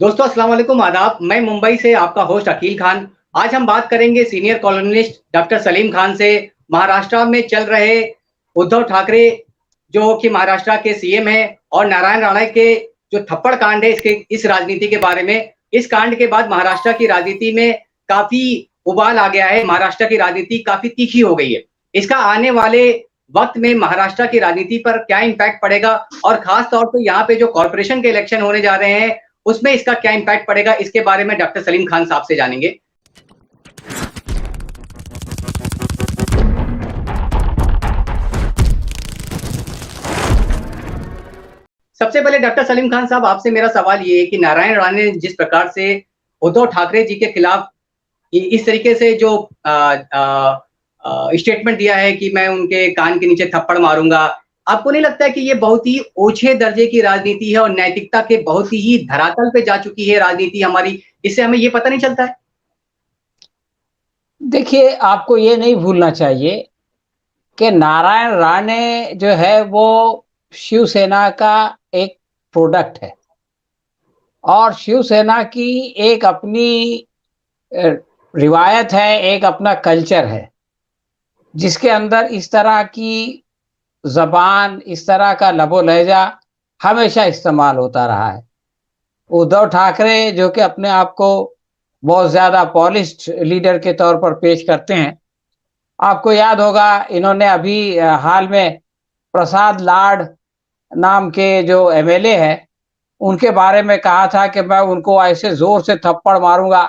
दोस्तों अस्सलाम वालेकुम आदाब। मैं मुंबई से आपका होस्ट अकील खान। आज हम बात करेंगे senior columnist doctor Salim Khan से महाराष्ट्र में चल रहे उद्धव ठाकरे जो कि महाराष्ट्र के सीएम हैं और नारायण राणे के जो थप्पड़ कांड है इसके इस राजनीति के बारे में। इस कांड के बाद महाराष्ट्र की राजनीति में काफी उबाल आ गया है। महाराष्ट्र की राजनीति काफी तीखी हो गई है। इसका आने वाले वक्त में महाराष्ट्र की राजनीति पर क्या इम्पैक्ट पड़ेगा और खास तौर पर यहाँ पे जो कॉर्पोरेशन के इलेक्शन होने जा रहे हैं उसमें इसका क्या इम्पैक्ट पड़ेगा, इसके बारे में डॉक्टर सलीम खान साहब से जानेंगे। सबसे पहले डॉक्टर सलीम खान साहब आपसे मेरा सवाल ये है कि नारायण राणे ने जिस प्रकार से उद्धव ठाकरे जी के खिलाफ इस तरीके से जो स्टेटमेंट दिया है कि मैं उनके कान के नीचे थप्पड़ मारूंगा, आपको नहीं लगता है कि ये बहुत ही ओछे दर्जे की राजनीति है और नैतिकता के बहुत ही धरातल पे जा चुकी है राजनीति हमारी, इससे हमें ये पता नहीं चलता है? देखिए, आपको ये नहीं भूलना चाहिए कि नारायण राणे जो है वो शिवसेना का एक प्रोडक्ट है और शिवसेना की एक अपनी रिवायत है, एक अपना कल्चर है जिसके अंदर इस तरह की जबान, इस तरह का लबो लहजा हमेशा इस्तेमाल होता रहा है। उद्धव ठाकरे जो कि अपने आप को बहुत ज्यादा पॉलिश्ड लीडर के तौर पर पेश करते हैं, आपको याद होगा इन्होंने अभी हाल में प्रसाद लाड नाम के जो एमएलए है उनके बारे में कहा था कि मैं उनको ऐसे जोर से थप्पड़ मारूंगा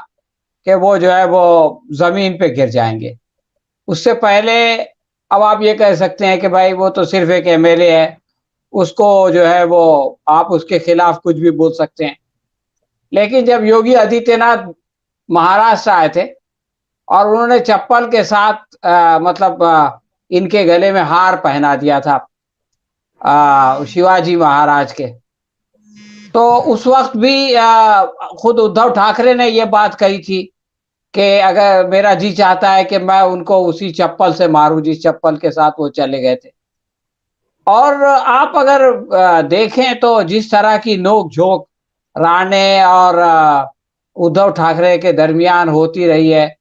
कि वो जो है वो जमीन पे गिर जाएंगे। उससे पहले अब आप ये कह सकते हैं कि भाई वो तो सिर्फ एक एमएलए है, उसको जो है वो आप उसके खिलाफ कुछ भी बोल सकते हैं। लेकिन जब योगी आदित्यनाथ महाराष्ट्र आए थे और उन्होंने चप्पल के साथ इनके गले में हार पहना दिया था शिवाजी महाराज के, तो उस वक्त भी खुद उद्धव ठाकरे ने ये बात कही थी कि अगर मेरा जी चाहता है कि मैं उनको उसी चप्पल से मारूं जिस चप्पल के साथ वो चले गए थे। और आप अगर देखें तो जिस तरह की नोक झोंक राणे और उद्धव ठाकरे के दरमियान होती रही है,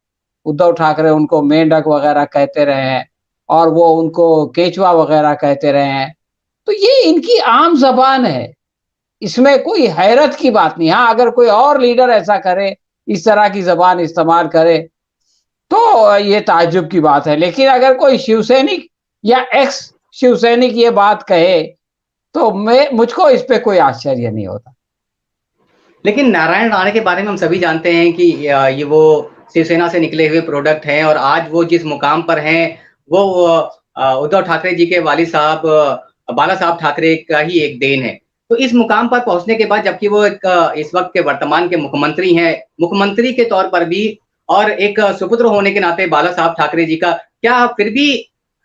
उद्धव ठाकरे उनको मेंढक वगैरह कहते रहे हैं और वो उनको केचुआ वगैरह कहते रहे हैं, तो ये इनकी आम जबान है, इसमें कोई हैरत की बात नहीं। हाँ, अगर कोई और लीडर ऐसा करे, इस तरह की जबान इस्तेमाल करे तो ये ताज्जुब की बात है। लेकिन अगर कोई शिवसैनिक या एक्स शिवसैनिक ये बात कहे तो मुझको इस पे कोई आश्चर्य नहीं होता। लेकिन नारायण राणे के बारे में हम सभी जानते हैं कि ये वो शिवसेना से निकले हुए प्रोडक्ट हैं और आज वो जिस मुकाम पर हैं वो उद्धव ठाकरे जी के वालिद साहब बाला साहब ठाकरे का ही एक देन है। तो इस मुकाम पर पहुंचने के बाद जबकि वो एक इस वक्त के वर्तमान के मुख्यमंत्री हैं, मुख्यमंत्री के तौर पर भी और एक सुपुत्र होने के नाते बाला साहब ठाकरे जी का, क्या फिर भी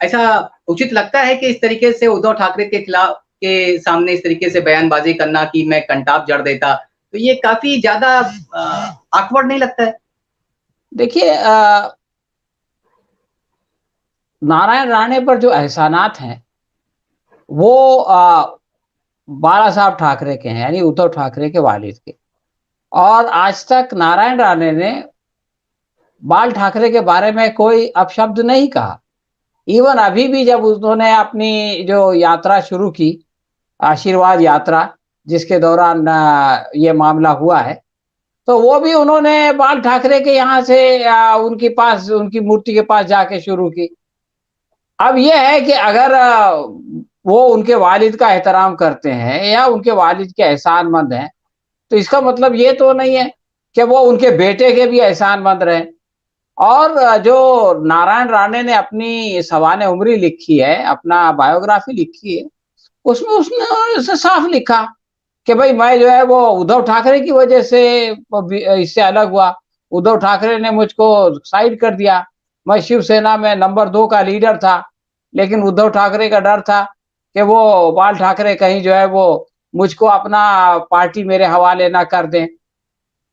ऐसा उचित लगता है कि इस तरीके से उद्धव ठाकरे के खिलाफ के सामने इस तरीके से बयानबाजी करना कि मैं कंटाप जड़ देता, तो ये काफी ज्यादा ऑकवर्ड नहीं लगता है? देखिए, नारायण राणे पर जो एहसानात हैं वो बाला साहब ठाकरे के हैं, यानी उद्धव ठाकरे के वालिद के। और आज तक नारायण राणे ने बाल ठाकरे के बारे में कोई अपशब्द नहीं कहा। इवन अभी भी जब उन्होंने अपनी जो यात्रा शुरू की, आशीर्वाद यात्रा, जिसके दौरान ये मामला हुआ है, तो वो भी उन्होंने बाल ठाकरे के यहाँ से उनकी मूर्ति के पास जाके शुरू की। अब ये है कि अगर वो उनके वालिद का एहतराम करते हैं या उनके वालिद के एहसानमंद हैं, तो इसका मतलब ये तो नहीं है कि वो उनके बेटे के भी एहसानमंद रहे। और जो नारायण राणे ने अपनी सवाने उम्री लिखी है, अपना बायोग्राफी लिखी है, उसमें उसने साफ लिखा कि भाई मैं जो है वो उद्धव ठाकरे की वजह से इससे अलग हुआ, उद्धव ठाकरे ने मुझको साइड कर दिया। मैं शिवसेना में नंबर 2 का लीडर था, लेकिन उद्धव ठाकरे का डर था कि वो बाल ठाकरे कहीं जो है वो मुझको अपना पार्टी मेरे हवाले ना कर दें,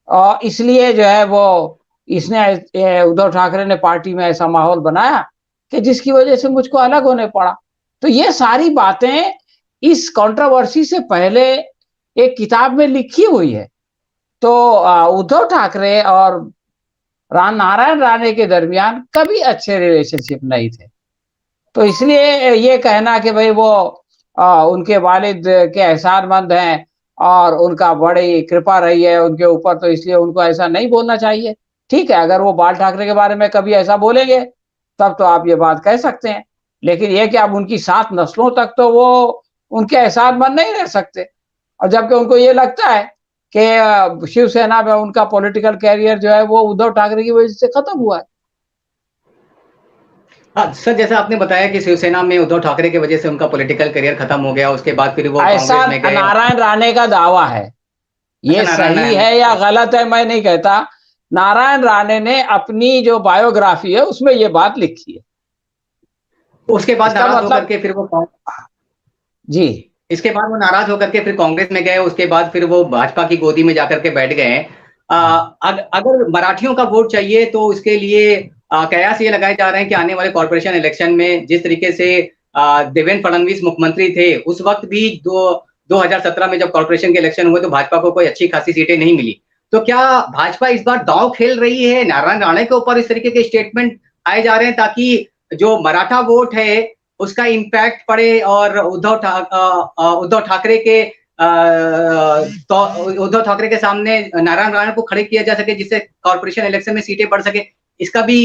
और इसलिए जो है वो इसने उद्धव ठाकरे ने पार्टी में ऐसा माहौल बनाया कि जिसकी वजह से मुझको अलग होने पड़ा। तो ये सारी बातें इस कंट्रोवर्सी से पहले एक किताब में लिखी हुई है तो उद्धव ठाकरे और नारायण राणे के दरमियान कभी अच्छे रिलेशनशिप नहीं थे। तो इसलिए ये कहना कि भाई वो उनके वालिद के एहसानमंद हैं और उनका बड़ी कृपा रही है उनके ऊपर, तो इसलिए उनको ऐसा नहीं बोलना चाहिए। ठीक है, अगर वो बाल ठाकरे के बारे में कभी ऐसा बोलेंगे तब तो आप ये बात कह सकते हैं, लेकिन ये कि आप उनकी 7 नस्लों तक तो वो उनके एहसानमंद नहीं रह सकते। और जबकि उनको ये लगता है कि शिवसेना में उनका पॉलिटिकल कैरियर जो है वो उद्धव ठाकरे की वजह से खत्म हुआ है। हाँ, सर जैसा आपने बताया कि शिवसेना में उद्धव ठाकरे की वजह से उनका पॉलिटिकल करियर खत्म हो गया, उसके बाद फिर वो ऐसा कांग्रेस में गए। नारायण राणे का दावा है। अच्छा, ये नारायण सही राणे है का या दावा। गलत है मैं नहीं कहता। नारायण राणे ने अपनी जो बायोग्राफी है उसमें ये बात लिखी है। उसके बाद इसका नाराज होकर मतलब के फिर वो जी, इसके बाद वो नाराज होकर के फिर कांग्रेस में गए, उसके बाद फिर वो भाजपा की गोदी में जाकर के बैठ गए। अगर मराठियों का वोट चाहिए तो इसके लिए कयास ये लगाए जा रहे हैं कि आने वाले कॉर्पोरेशन इलेक्शन में जिस तरीके से देवेंद्र फडणवीस मुख्यमंत्री थे, उस वक्त भी 2017 में जब कॉर्पोरेशन के इलेक्शन हुए तो भाजपा को कोई अच्छी खासी सीटें नहीं मिली। तो क्या भाजपा इस बार दांव खेल रही है नारायण राणे के ऊपर? इस तरीके के स्टेटमेंट आए जा रहे हैं ताकि जो मराठा वोट है उसका इम्पैक्ट पड़े और उद्धव ठाकरे के तो उद्धव ठाकरे के सामने नारायण राणे को खड़े किया जा सके, जिससे कॉर्पोरेशन इलेक्शन में सीटें बढ़ सके। इसका भी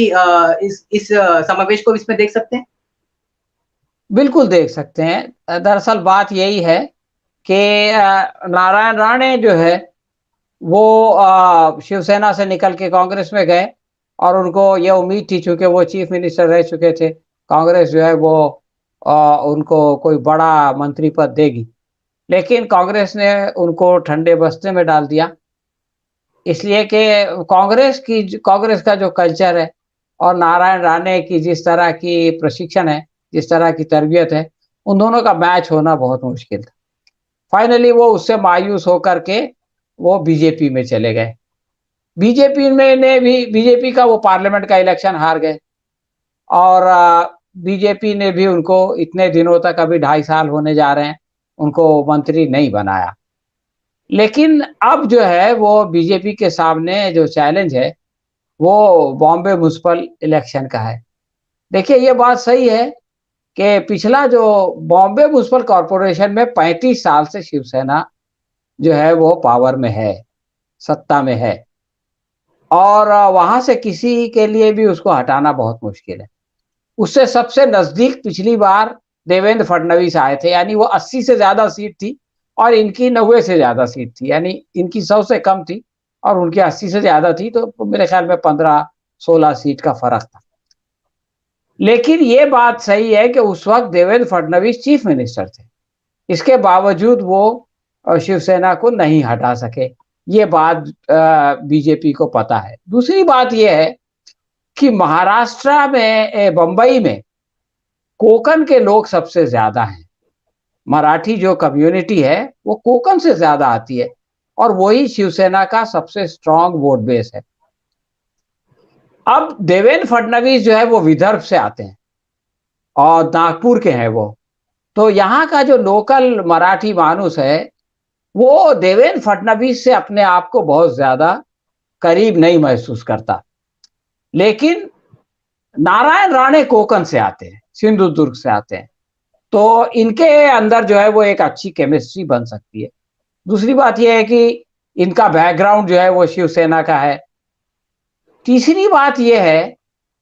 इस समावेश को इसमें देख सकते हैं। बिल्कुल देख सकते हैं। दरअसल बात यही है कि नारायण राणे जो है वो शिवसेना से निकल के कांग्रेस में गए और उनको ये उम्मीद थी, चूंकि वो चीफ मिनिस्टर रह चुके थे, कांग्रेस जो है वो उनको कोई बड़ा मंत्री पद देगी, लेकिन कांग्रेस ने उनको ठंडे बस्ते में डाल दिया। इसलिए कि कांग्रेस का जो कल्चर है और नारायण राणे की जिस तरह की प्रशिक्षण है, जिस तरह की तरबियत है, उन दोनों का मैच होना बहुत मुश्किल था। फाइनली वो उससे मायूस होकर के वो बीजेपी में चले गए। बीजेपी में ने भी बीजेपी का वो पार्लियामेंट का इलेक्शन हार गए और बीजेपी ने भी उनको इतने दिनों तक, अभी 2.5 साल होने जा रहे हैं, उनको मंत्री नहीं बनाया। लेकिन अब जो है वो बीजेपी के सामने जो चैलेंज है वो बॉम्बे म्युनिसिपल इलेक्शन का है। देखिए ये बात सही है कि पिछला जो बॉम्बे म्युनिसिपल कॉर्पोरेशन में 35 साल से शिवसेना जो है वो पावर में है, सत्ता में है, और वहां से किसी के लिए भी उसको हटाना बहुत मुश्किल है। उससे सबसे नजदीक पिछली बार देवेंद्र फडणवीस आए थे, यानी वो 80 से ज्यादा सीट थी और इनकी 90 से ज्यादा सीट थी, यानी इनकी 100 से कम थी और उनकी 80 से ज्यादा थी, तो मेरे ख्याल में 15-16 सीट का फर्क था। लेकिन ये बात सही है कि उस वक्त देवेंद्र फडणवीस चीफ मिनिस्टर थे, इसके बावजूद वो शिवसेना को नहीं हटा सके। ये बात बीजेपी को पता है। दूसरी बात यह है कि महाराष्ट्र में, बंबई में कोंकण के लोग सबसे ज्यादा हैं। मराठी जो कम्युनिटी है वो कोंकण से ज्यादा आती है और वही शिवसेना का सबसे स्ट्रांग वोट बेस है। अब देवेंद्र फडणवीस जो है वो विदर्भ से आते हैं और नागपुर के हैं वो, तो यहाँ का जो लोकल मराठी मानुस है वो देवेंद्र फडणवीस से अपने आप को बहुत ज्यादा करीब नहीं महसूस करता। लेकिन नारायण राणे कोंकण से आते हैं, सिंधुदुर्ग से आते हैं, तो इनके अंदर जो है वो एक अच्छी केमिस्ट्री बन सकती है। दूसरी बात यह है कि इनका बैकग्राउंड जो है वो शिवसेना का है। तीसरी बात यह है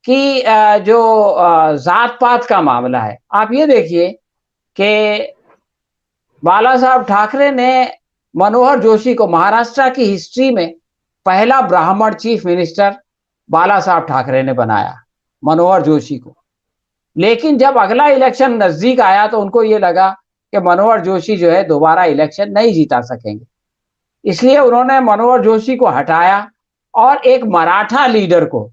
कि जो जात पात का मामला है, आप ये देखिए कि बाला साहब ठाकरे ने मनोहर जोशी को, महाराष्ट्र की हिस्ट्री में पहला ब्राह्मण चीफ मिनिस्टर बाला साहब ठाकरे ने बनाया, मनोहर जोशी को। लेकिन जब अगला इलेक्शन नजदीक आया तो उनको ये लगा कि मनोहर जोशी जो है दोबारा इलेक्शन नहीं जीता सकेंगे, इसलिए उन्होंने मनोहर जोशी को हटाया और एक मराठा लीडर को,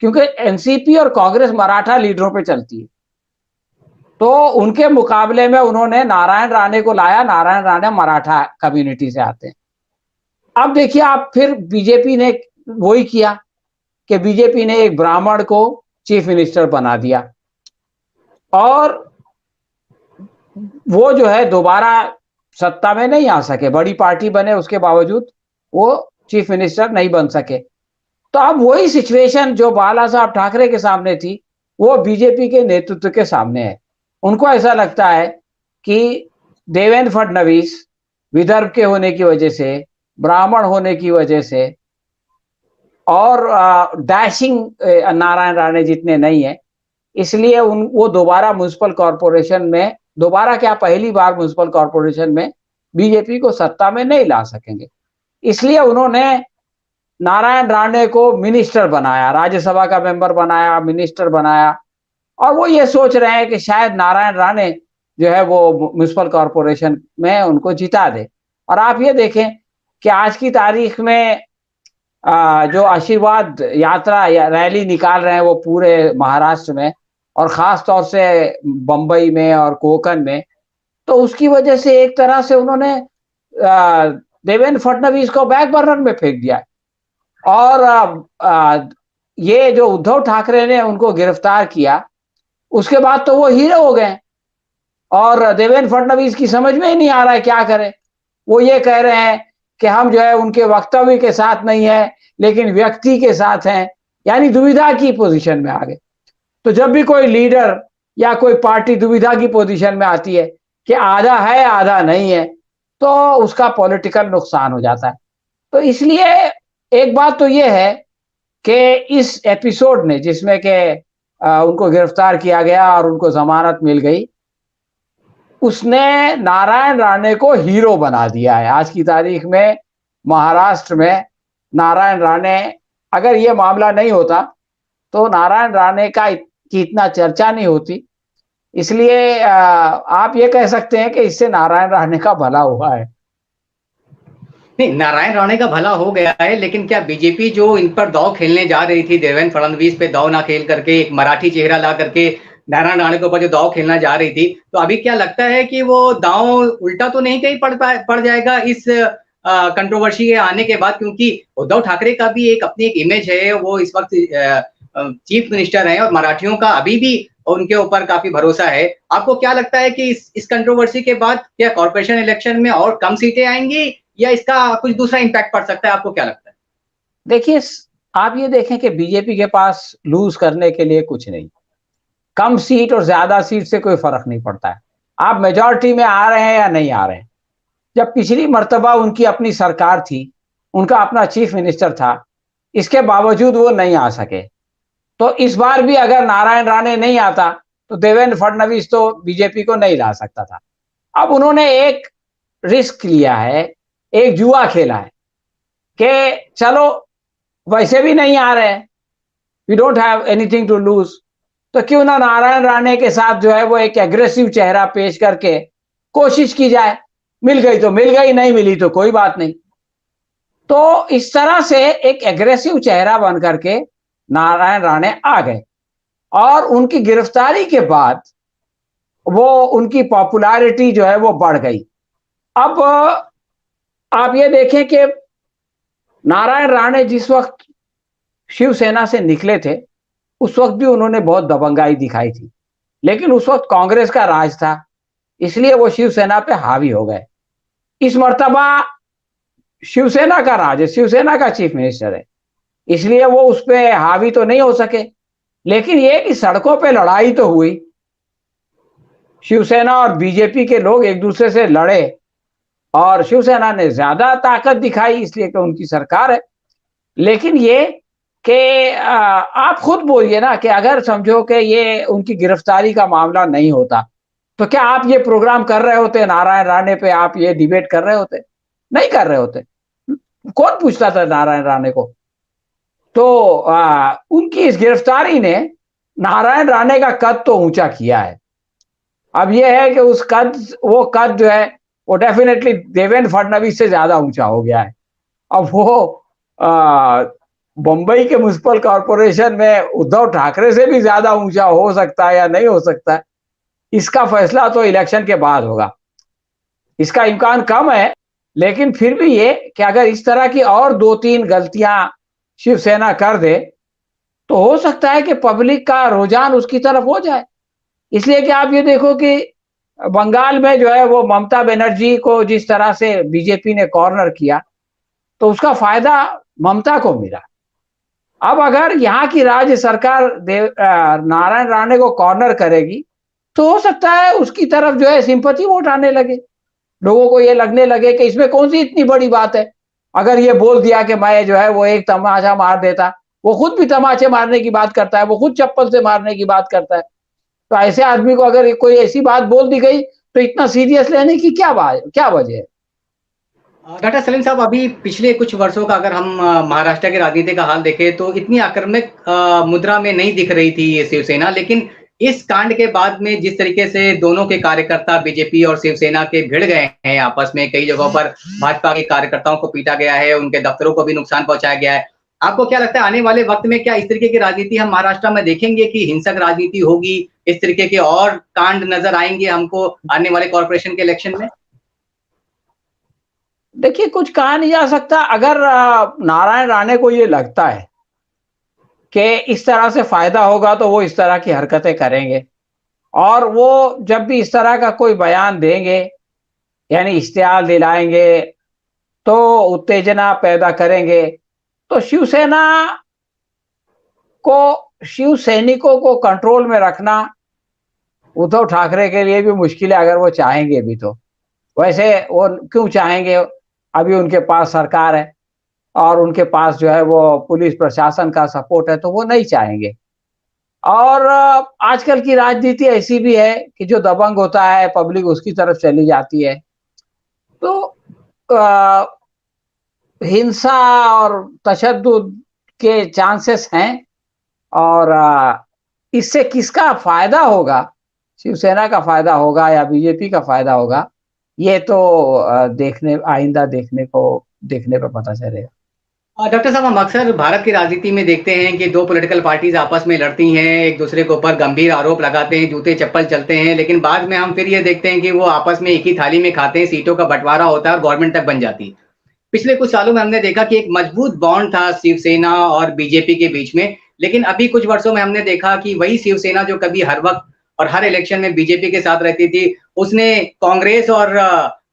क्योंकि एनसीपी और कांग्रेस मराठा लीडरों पे चलती है, तो उनके मुकाबले में उन्होंने नारायण राणे को लाया। नारायण राणे मराठा कम्युनिटी से आते हैं। अब देखिए आप, फिर बीजेपी ने वही किया कि बीजेपी ने एक ब्राह्मण को चीफ मिनिस्टर बना दिया और वो जो है दोबारा सत्ता में नहीं आ सके, बड़ी पार्टी बने उसके बावजूद वो चीफ मिनिस्टर नहीं बन सके। तो अब वही सिचुएशन जो बाला साहब ठाकरे के सामने थी, वो बीजेपी के नेतृत्व के सामने है। उनको ऐसा लगता है कि देवेंद्र फडणवीस विदर्भ के होने की वजह से, ब्राह्मण होने की वजह से और डैशिंग नारायण राणे जितने नहीं है, इसलिए वो दोबारा म्युनिसिपल कॉरपोरेशन में, दोबारा क्या पहली बार म्युनिसिपल कॉरपोरेशन में बीजेपी को सत्ता में नहीं ला सकेंगे। इसलिए उन्होंने नारायण राणे को मिनिस्टर बनाया, राज्यसभा का मेंबर बनाया, मिनिस्टर बनाया। और वो ये सोच रहे हैं कि शायद नारायण राणे जो है वो म्युनिसिपल कॉरपोरेशन में उनको जिता दे। और आप ये देखें कि आज की तारीख में जो आशीर्वाद यात्रा या रैली निकाल रहे हैं वो पूरे महाराष्ट्र में और खास तौर से बंबई में और कोंकण में, तो उसकी वजह से एक तरह से उन्होंने देवेंद्र फडणवीस को बैक बर्नर में फेंक दिया। और ये जो उद्धव ठाकरे ने उनको गिरफ्तार किया, उसके बाद तो वो हीरो हो गए और देवेंद्र फडणवीस की समझ में ही नहीं आ रहा है क्या करें। वो ये कह रहे हैं कि हम जो है उनके वक्तव्य के साथ नहीं है, लेकिन व्यक्ति के साथ हैं, यानी दुविधा की पोजीशन में आ गए। तो जब भी कोई लीडर या कोई पार्टी दुविधा की पोजीशन में आती है कि आधा है आधा नहीं है, तो उसका पॉलिटिकल नुकसान हो जाता है। तो इसलिए एक बात तो ये है कि इस एपिसोड ने, जिसमें कि उनको गिरफ्तार किया गया और उनको जमानत मिल गई, उसने नारायण राणे को हीरो बना दिया है। आज की तारीख में महाराष्ट्र में नारायण राणे, अगर ये मामला नहीं होता तो नारायण राणे की इतना चर्चा नहीं होती। इसलिए आप ये कह सकते हैं कि इससे नारायण राणे का भला हुआ है। नहीं, नारायण राणे का भला हो गया है, लेकिन क्या बीजेपी जो इन पर दांव खेलने जा रही थी, देवेंद्र फडणवीस पे दांव ना खेल करके एक मराठी चेहरा ला करके नारायण राणे के ऊपर जो दांव खेलना जा रही थी, तो अभी क्या लगता है कि वो दांव उल्टा तो नहीं कहीं पड़ जाएगा इस कंट्रोवर्सी के आने के बाद? क्योंकि उद्धव ठाकरे का भी अपनी एक इमेज है, वो इस वक्त चीफ मिनिस्टर हैं और मराठियों का अभी भी उनके ऊपर काफी भरोसा है। आपको क्या लगता है कि इस कंट्रोवर्सी के बाद क्या कॉर्पोरेशन इलेक्शन में और कम सीटें आएंगी या इसका कुछ दूसरा इंपैक्ट पड़ सकता है? आपको क्या लगता है? देखिए, आप ये देखें कि बीजेपी के पास लूज करने के लिए कुछ नहीं, कम सीट और ज्यादा सीट से कोई फर्क नहीं पड़ता है। आप मेजॉरिटी में आ रहे हैं या नहीं आ रहे हैं। जब पिछली मर्तबा उनकी अपनी सरकार थी, उनका अपना चीफ मिनिस्टर था, इसके बावजूद वो नहीं आ सके। तो इस बार भी अगर नारायण राणे नहीं आता तो देवेंद्र फडणवीस तो बीजेपी को नहीं ला सकता था। अब उन्होंने एक रिस्क लिया है, एक जुआ खेला है कि चलो वैसे भी नहीं आ रहे हैं, we don't have anything to lose, तो क्यों ना नारायण राणे के साथ जो है वो एक एग्रेसिव चेहरा पेश करके कोशिश की जाए। मिल गई तो मिल गई, नहीं मिली तो कोई बात नहीं। तो इस तरह से एक एग्रेसिव चेहरा बन करके नारायण राणे आ गए और उनकी गिरफ्तारी के बाद वो उनकी पॉपुलैरिटी जो है वो बढ़ गई। अब आप ये देखें कि नारायण राणे जिस वक्त शिवसेना से निकले थे, उस वक्त भी उन्होंने बहुत दबंगाई दिखाई थी, लेकिन उस वक्त कांग्रेस का राज था, इसलिए वो शिवसेना पे हावी हो गए। इस मर्तबा शिवसेना का राज है, शिवसेना का चीफ मिनिस्टर है, इसलिए वो उस पर हावी तो नहीं हो सके। लेकिन ये कि सड़कों पे लड़ाई तो हुई, शिवसेना और बीजेपी के लोग एक दूसरे से लड़े और शिवसेना ने ज्यादा ताकत दिखाई, इसलिए कि उनकी सरकार है। लेकिन ये कि आप खुद बोलिए ना कि अगर समझो कि ये उनकी गिरफ्तारी का मामला नहीं होता, तो क्या आप ये प्रोग्राम कर रहे होते नारायण राणे पे? आप ये डिबेट कर रहे होते? नहीं कर रहे होते। कौन पूछता था नारायण राणे को? तो उनकी इस गिरफ्तारी ने नारायण राणे का कद तो ऊंचा किया है। अब यह है कि वो कद जो है वो डेफिनेटली देवेंद्र फडणवीस से ज्यादा ऊंचा हो गया है। अब वो बंबई के म्युनिसिपल कॉरपोरेशन में उद्धव ठाकरे से भी ज्यादा ऊंचा हो सकता है या नहीं हो सकता है, इसका फैसला तो इलेक्शन के बाद होगा। इसका इम्कान कम है, लेकिन फिर भी ये कि अगर इस तरह की और 2-3 गलतियां शिवसेना कर दे तो हो सकता है कि पब्लिक का रुझान उसकी तरफ हो जाए। इसलिए कि आप ये देखो कि बंगाल में जो है वो ममता बनर्जी को जिस तरह से बीजेपी ने कॉर्नर किया, तो उसका फायदा ममता को मिला। अब अगर यहाँ की राज्य सरकार नारायण राणे को कॉर्नर करेगी तो हो सकता है उसकी तरफ जो है सिंपैथी वोट आने लगे, लोगों को ये लगने लगे कि इसमें कौन सी इतनी बड़ी बात है। अगर ये बोल दिया कि मैं जो है वो एक तमाचा मार देता, वो खुद भी तमाचे मारने की बात करता है, वो खुद चप्पल से मारने की बात करता है। तो ऐसे आदमी को अगर कोई ऐसी बात बोल दी गई तो इतना सीरियस लेने की क्या वजह है। डॉक्टर सलीम साहब, अभी पिछले कुछ वर्षों का अगर हम महाराष्ट्र की राजनीति का हाल देखें तो इतनी आक्रामक मुद्रा में नहीं दिख रही थी ये शिवसेना, लेकिन इस कांड के बाद में जिस तरीके से दोनों के कार्यकर्ता बीजेपी और शिवसेना के भिड़ गए हैं आपस में, कई जगहों पर भाजपा के कार्यकर्ताओं को पीटा गया है, उनके दफ्तरों को भी नुकसान पहुंचाया गया है। आपको क्या लगता है आने वाले वक्त में क्या इस तरीके की राजनीति हम महाराष्ट्र में देखेंगे कि हिंसक राजनीति होगी, इस तरीके के और कांड नजर आएंगे हमको आने वाले कॉर्पोरेशन के इलेक्शन में? देखिए, कुछ कहा नहीं जा सकता। अगर नारायण राणे को ये लगता है कि इस तरह से फायदा होगा तो वो इस तरह की हरकतें करेंगे, और वो जब भी इस तरह का कोई बयान देंगे यानी इश्तिहार दिलाएंगे तो उत्तेजना पैदा करेंगे, तो शिवसेना को, शिव सैनिकों को कंट्रोल में रखना उद्धव ठाकरे के लिए भी मुश्किल है, अगर वो चाहेंगे भी तो। वैसे वो क्यों चाहेंगे, अभी उनके पास सरकार है और उनके पास जो है वो पुलिस प्रशासन का सपोर्ट है, तो वो नहीं चाहेंगे। और आजकल की राजनीति ऐसी भी है कि जो दबंग होता है पब्लिक उसकी तरफ चली जाती है। तो हिंसा और तशद्दुद के चांसेस हैं, और इससे किसका फायदा होगा, शिवसेना का फायदा होगा या बीजेपी का फायदा होगा, ये तो आइंदा देखने पर पता चलेगा। डॉक्टर साहब, हम अक्सर भारत की राजनीति में देखते हैं कि दो पॉलिटिकल पार्टीज आपस में लड़ती हैं, एक दूसरे के ऊपर गंभीर आरोप लगाते हैं, जूते चप्पल चलते हैं, लेकिन बाद में हम फिर ये देखते हैं कि वो आपस में एक ही थाली में खाते हैं, सीटों का बंटवारा होता है और गवर्नमेंट तक बन जाती है। पिछले कुछ सालों में हमने देखा कि एक मजबूत बॉन्ड था शिवसेना और बीजेपी के बीच में, लेकिन अभी कुछ वर्षों में हमने देखा कि वही शिवसेना जो कभी हर वक्त और हर इलेक्शन में बीजेपी के साथ रहती थी, उसने कांग्रेस और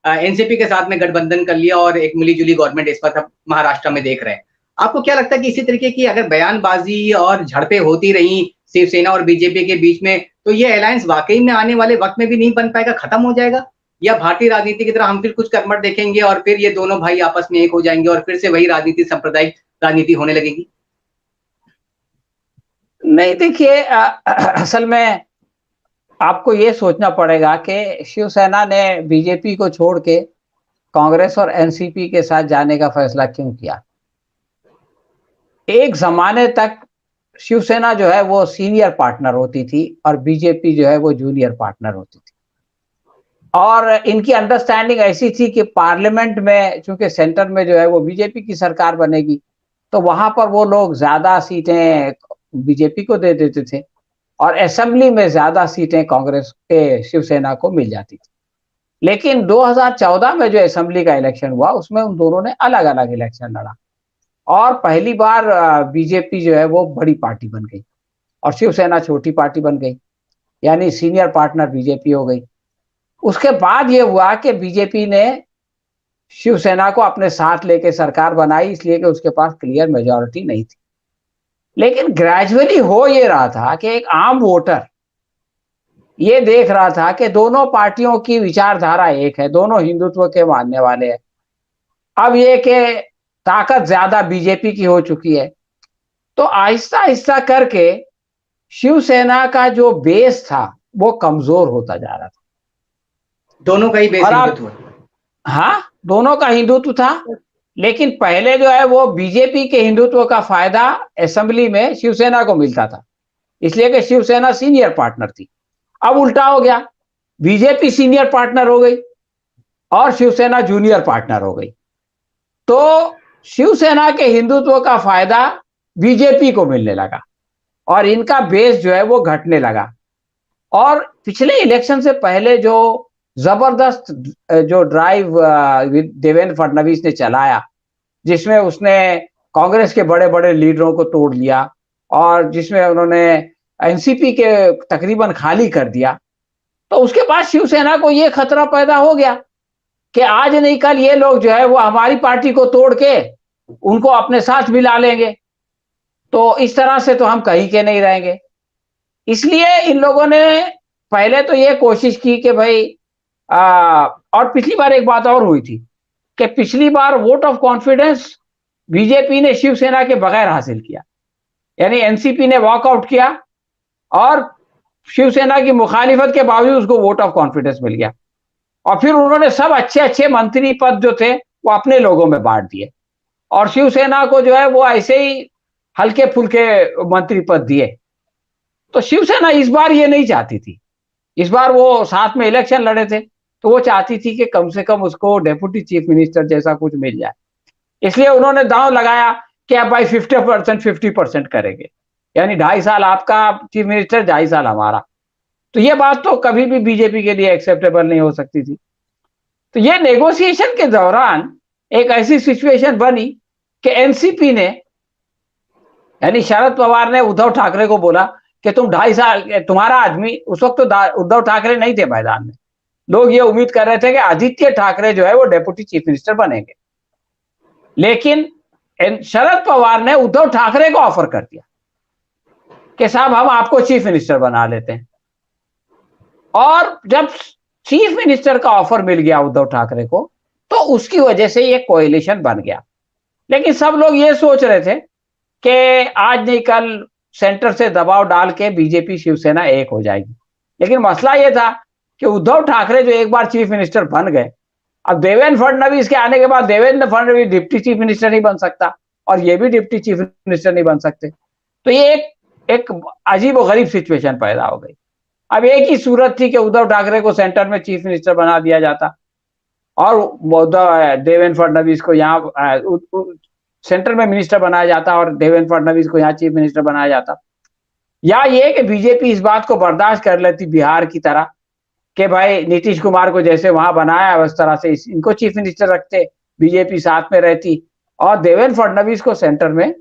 एनसीपी के साथ में गठबंधन कर लिया और एक मिलीजुली गवर्नमेंट इस वक्त महाराष्ट्र में देख रहे हैं। आपको क्या लगता है कि इसी तरीके की अगर बयानबाजी और झड़पें होती रही शिवसेना और बीजेपी के बीच में, तो ये अलायंस वाकई में आने वाले वक्त में भी नहीं बन पाएगा, खत्म हो जाएगा, या भारतीय राजनीति की तरह हम फिर कुछ कर्मठ देखेंगे और फिर ये दोनों भाई आपस में एक हो जाएंगे और फिर से वही राजनीति सांप्रदायिक राजनीति होने लगेगी? नहीं, देखिए, असल में आपको ये सोचना पड़ेगा कि शिवसेना ने बीजेपी को छोड़ के कांग्रेस और एनसीपी के साथ जाने का फैसला क्यों किया। एक जमाने तक शिवसेना जो है वो सीनियर पार्टनर होती थी और बीजेपी जो है वो जूनियर पार्टनर होती थी, और इनकी अंडरस्टैंडिंग ऐसी थी कि पार्लियामेंट में चूंकि सेंटर में जो है वो बीजेपी की सरकार बनेगी, तो वहां पर वो लोग ज्यादा सीटें बीजेपी को दे देते थे और असेंबली में ज्यादा सीटें कांग्रेस के शिवसेना को मिल जाती थी। लेकिन 2014 में जो असेंबली का इलेक्शन हुआ उसमें उन दोनों ने अलग अलग इलेक्शन लड़ा और पहली बार बीजेपी जो है वो बड़ी पार्टी बन गई और शिवसेना छोटी पार्टी बन गई, यानी सीनियर पार्टनर बीजेपी हो गई। उसके बाद ये हुआ कि बीजेपी ने शिवसेना को अपने साथ लेके सरकार बनाई, इसलिए कि उसके पास क्लियर मेजॉरिटी नहीं थी। लेकिन ग्रेजुअली हो ये रहा था कि एक आम वोटर ये देख रहा था कि दोनों पार्टियों की विचारधारा एक है, दोनों हिंदुत्व के मानने वाले हैं। अब ये कि ताकत ज्यादा बीजेपी की हो चुकी है, तो आहिस्ता आहिस्ता करके शिवसेना का जो बेस था वो कमजोर होता जा रहा था। दोनों का ही बेस हिंदुत्व? हाँ, दोनों का हिंदुत्व था, लेकिन पहले जो है वो बीजेपी के हिंदुत्व का फायदा असेंबली में शिवसेना को मिलता था, इसलिए कि शिवसेना सीनियर पार्टनर थी। अब उल्टा हो गया, बीजेपी सीनियर पार्टनर हो गई और शिवसेना जूनियर पार्टनर हो गई, तो शिवसेना के हिंदुत्व का फायदा बीजेपी को मिलने लगा और इनका बेस जो है वो घटने लगा। और पिछले इलेक्शन से पहले जो जबरदस्त जो ड्राइव देवेंद्र फडणवीस ने चलाया, जिसमें उसने कांग्रेस के बड़े बड़े लीडरों को तोड़ लिया और जिसमें उन्होंने एनसीपी के तकरीबन खाली कर दिया, तो उसके बाद शिवसेना को यह खतरा पैदा हो गया कि आज नहीं कल ये लोग जो है वो हमारी पार्टी को तोड़ के उनको अपने साथ मिला लेंगे, तो इस तरह से तो हम कहीं के नहीं रहेंगे। इसलिए इन लोगों ने पहले तो ये कोशिश की कि भाई और पिछली बार एक बात और हुई थी कि पिछली बार वोट ऑफ कॉन्फिडेंस बीजेपी ने शिवसेना के बगैर हासिल किया, यानी एनसीपी ने वॉकआउट किया और शिवसेना की मुखालिफत के बावजूद उसको वोट ऑफ कॉन्फिडेंस मिल गया, और फिर उन्होंने सब अच्छे अच्छे मंत्री पद जो थे वो अपने लोगों में बांट दिए, और शिवसेना को जो है वो ऐसे ही हल्के फुल्के मंत्री पद दिए। तो शिवसेना इस बार ये नहीं चाहती थी, इस बार वो साथ में इलेक्शन लड़े थे, तो वो चाहती थी कि कम से कम उसको डेप्यूटी चीफ मिनिस्टर जैसा कुछ मिल जाए। इसलिए उन्होंने दांव लगाया कि अब भाई 50% करेंगे, यानी 2.5 साल आपका चीफ मिनिस्टर, 2.5 साल हमारा। तो ये बात तो कभी भी बीजेपी के लिए एक्सेप्टेबल नहीं हो सकती थी। तो ये नेगोशिएशन के दौरान एक ऐसी सिचुएशन बनी कि एनसीपी ने, यानी शरद पवार ने उद्धव ठाकरे को बोला कि तुम 2.5 साल, तुम्हारा आदमी, उस वक्त तो उद्धव ठाकरे नहीं थे मैदान में, लोग ये उम्मीद कर रहे थे कि आदित्य ठाकरे जो है वो डेप्यूटी चीफ मिनिस्टर बनेंगे, लेकिन शरद पवार ने उद्धव ठाकरे को ऑफर कर दिया कि साहब हम आपको चीफ मिनिस्टर बना लेते हैं। और जब चीफ मिनिस्टर का ऑफर मिल गया उद्धव ठाकरे को, तो उसकी वजह से ये कोएलिशन बन गया। लेकिन सब लोग ये सोच रहे थे कि आज नहीं कल सेंटर से दबाव डाल के बीजेपी शिवसेना एक हो जाएगी। लेकिन मसला ये था कि उद्धव ठाकरे जो एक बार चीफ मिनिस्टर बन गए, अब देवेंद्र फडणवीस के आने के बाद Devendra Fadnavis deputy chief minister नहीं बन सकता, और ये भी डिप्टी चीफ मिनिस्टर नहीं बन सकते। तो ये एक अजीब और गरीब सिचुएशन पैदा हो गई। अब एक ही सूरत थी कि उद्धव ठाकरे को सेंटर में चीफ मिनिस्टर बना दिया जाता, और देवेंद्र फडणवीस को यहाँ सेंटर में मिनिस्टर बनाया जाता, और देवेंद्र फडणवीस को यहाँ चीफ मिनिस्टर बनाया जाता। या ये कि बीजेपी इस बात को बर्दाश्त कर लेती बिहार की तरह कि भाई नीतीश कुमार को जैसे वहां बनाया उस तरह से इनको चीफ मिनिस्टर रखते, बीजेपी साथ में रहती, और देवेंद्र फडणवीस को सेंटर में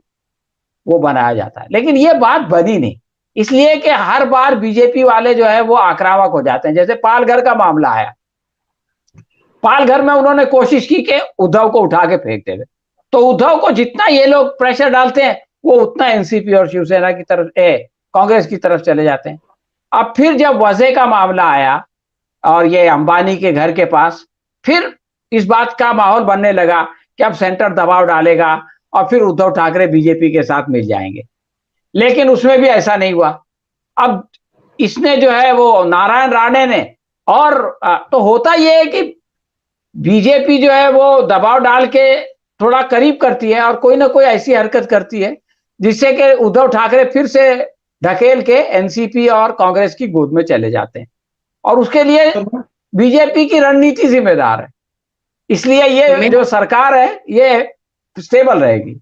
वो बनाया जाता है। लेकिन ये बात बनी नहीं, इसलिए कि हर बार बीजेपी वाले जो है वो आक्रामक हो जाते हैं। जैसे पालघर का मामला आया, पालघर में उन्होंने कोशिश की कि उद्धव को उठा के फेंक देवे, तो उद्धव को जितना ये लोग प्रेशर डालते हैं वो उतना एनसीपी और शिवसेना की तरफ, कांग्रेस की तरफ चले जाते हैं। अब फिर जब वजह का मामला आया और ये अंबानी के घर के पास, फिर इस बात का माहौल बनने लगा कि अब सेंटर दबाव डालेगा और फिर उद्धव ठाकरे बीजेपी के साथ मिल जाएंगे। लेकिन उसमें भी ऐसा नहीं हुआ। अब इसने जो है वो नारायण राणे ने, और तो होता यह है कि बीजेपी जो है वो दबाव डाल के थोड़ा करीब करती है और कोई ना कोई ऐसी हरकत करती है जिससे कि उद्धव ठाकरे फिर से ढकेल के एनसीपी और कांग्रेस की गोद में चले जाते हैं, और उसके लिए बीजेपी की रणनीति जिम्मेदार है। इसलिए ये जो सरकार है ये स्टेबल रहेगी।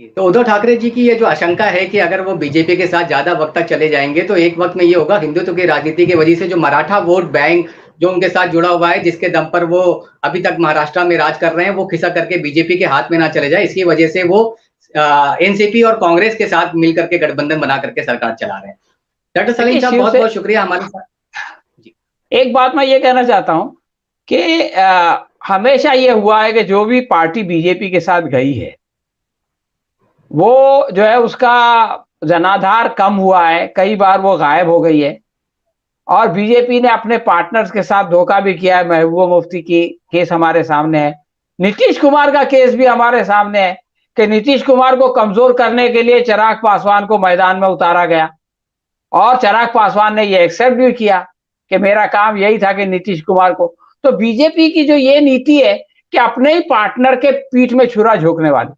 तो उद्धव ठाकरे जी की ये जो आशंका है कि अगर वो बीजेपी के साथ ज्यादा वक्त तक चले जाएंगे तो एक वक्त में ये होगा, हिंदुत्व की राजनीति की वजह से जो मराठा वोट बैंक जो उनके साथ जुड़ा हुआ है, जिसके दम पर वो अभी तक महाराष्ट्र में राज कर रहे हैं, वो खिसक करके बीजेपी के हाथ में ना चले जाए, इसकी वजह से वो एनसीपी और कांग्रेस के साथ मिलकर के गठबंधन बना करके सरकार चला रहे हैं। डॉक्टर सलीम साहब बहुत बहुत शुक्रिया हमारे साथ। एक बात मैं ये कहना चाहता हूं कि हमेशा ये हुआ है कि जो भी पार्टी बीजेपी के साथ गई है वो जो है उसका जनाधार कम हुआ है, कई बार वो गायब हो गई है, और बीजेपी ने अपने पार्टनर्स के साथ धोखा भी किया है। महबूबा मुफ्ती की केस हमारे सामने है, नीतीश कुमार का केस भी हमारे सामने है कि नीतीश कुमार को कमजोर करने के लिए चिराग पासवान को मैदान में उतारा गया, और चिराग पासवान ने ये एक्सेप्ट भी किया कि मेरा काम यही था कि नीतीश कुमार को। तो बीजेपी की जो ये नीति है कि अपने ही पार्टनर के पीठ में छुरा झोंकने वाली,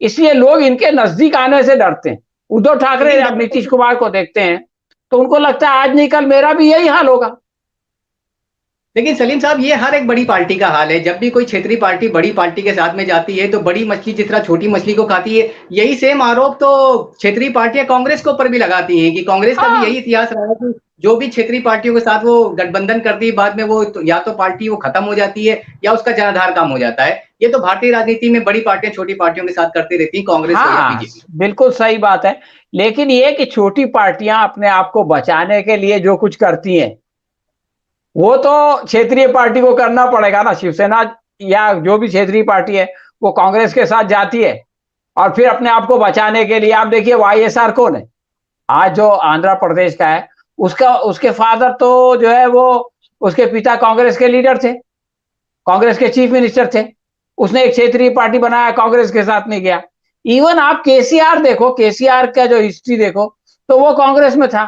इसलिए लोग इनके नजदीक आने से डरते हैं। उद्धव ठाकरे जब नीतीश कुमार को देखते हैं तो उनको लगता है आज नहीं कल मेरा भी यही हाल होगा। लेकिन सलीम साहब ये हर एक बड़ी पार्टी का हाल है, जब भी कोई क्षेत्रीय पार्टी बड़ी पार्टी के साथ में जाती है तो बड़ी मछली जिस तरह छोटी मछली को खाती है, यही सेम आरोप तो क्षेत्रीय पार्टियां कांग्रेस के ऊपर भी लगाती हैं कि कांग्रेस का भी यही इतिहास रहा है कि जो भी क्षेत्रीय पार्टियों के साथ वो गठबंधन करती है बाद में वो या तो पार्टी वो खत्म हो जाती है या उसका जनाधार कम हो जाता है। ये तो भारतीय राजनीति में बड़ी पार्टियां छोटी पार्टियों के साथ करती रहती है, कांग्रेस हो या बीजेपी। बिल्कुल सही बात है, लेकिन ये कि छोटी पार्टियां अपने आप को बचाने के लिए जो कुछ करती हैं वो तो क्षेत्रीय पार्टी को करना पड़ेगा ना। शिवसेना या जो भी क्षेत्रीय पार्टी है वो कांग्रेस के साथ जाती है और फिर अपने आप को बचाने के लिए, आप देखिए वाईएसआर कौन है आज जो आंध्र प्रदेश का है, उसका उसके फादर तो जो है वो, उसके पिता कांग्रेस के लीडर थे, कांग्रेस के चीफ मिनिस्टर थे। उसने एक क्षेत्रीय पार्टी बनाया, कांग्रेस के साथ में गया। इवन आप केसीआर देखो, केसीआर का जो हिस्ट्री देखो, तो वो कांग्रेस में था,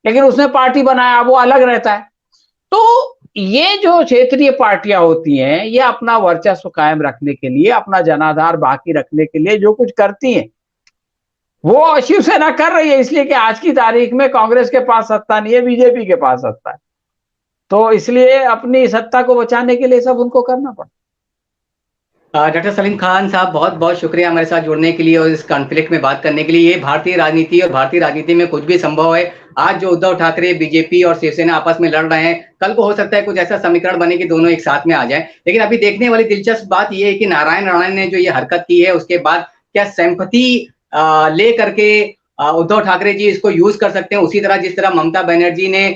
लेकिन उसने पार्टी बनाया, वो अलग रहता है। तो ये जो क्षेत्रीय पार्टियां होती हैं, ये अपना वर्चस्व कायम रखने के लिए, अपना जनाधार बाकी रखने के लिए जो कुछ करती हैं, वो शिवसेना कर रही है। इसलिए कि आज की तारीख में कांग्रेस के पास सत्ता नहीं है, बीजेपी के पास सत्ता है, तो इसलिए अपनी सत्ता को बचाने के लिए सब उनको करना पड़ता। डॉक्टर सलीम खान साहब, बहुत बहुत शुक्रिया हमारे साथ जुड़ने के लिए और इस कॉन्फ्लिक्ट में बात करने के लिए। ये भारतीय राजनीति और भारतीय राजनीति में कुछ भी संभव है। आज जो उद्धव ठाकरे, बीजेपी और शिवसेना आपस में लड़ रहे हैं, कल को हो सकता है कुछ ऐसा समीकरण बने कि दोनों एक साथ में आ जाए। लेकिन अभी देखने वाली दिलचस्प बात यह है कि नारायण राणे ने जो ये हरकत की है, उसके बाद क्या सिंपैथी ले करके उद्धव ठाकरे जी इसको यूज कर सकते हैं, उसी तरह जिस तरह ममता बनर्जी ने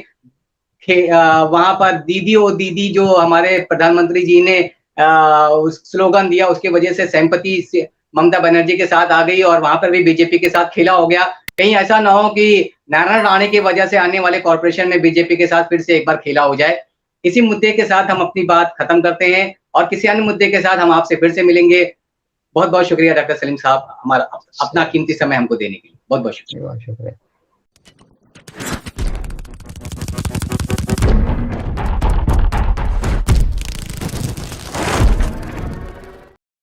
वहां पर दीदी ओ दीदी जो हमारे प्रधानमंत्री जी ने उस स्लोगन दिया, उसकी वजह से सिंपैथी से ममता बनर्जी के साथ आ गई और वहां पर भी बीजेपी के साथ खेला हो गया। कहीं ऐसा ना हो कि नारायण राणे की वजह से आने वाले कॉर्पोरेशन में बीजेपी के साथ फिर से एक बार खेला हो जाए। इसी मुद्दे के साथ हम अपनी बात खत्म करते हैं और किसी अन्य मुद्दे के साथ हम आपसे फिर से मिलेंगे। बहुत बहुत शुक्रिया डॉक्टर सलीम साहब, हमारा अपना कीमती समय हमको देने के लिए। बहुत बहुत शुक्रिया। शुक्रिया।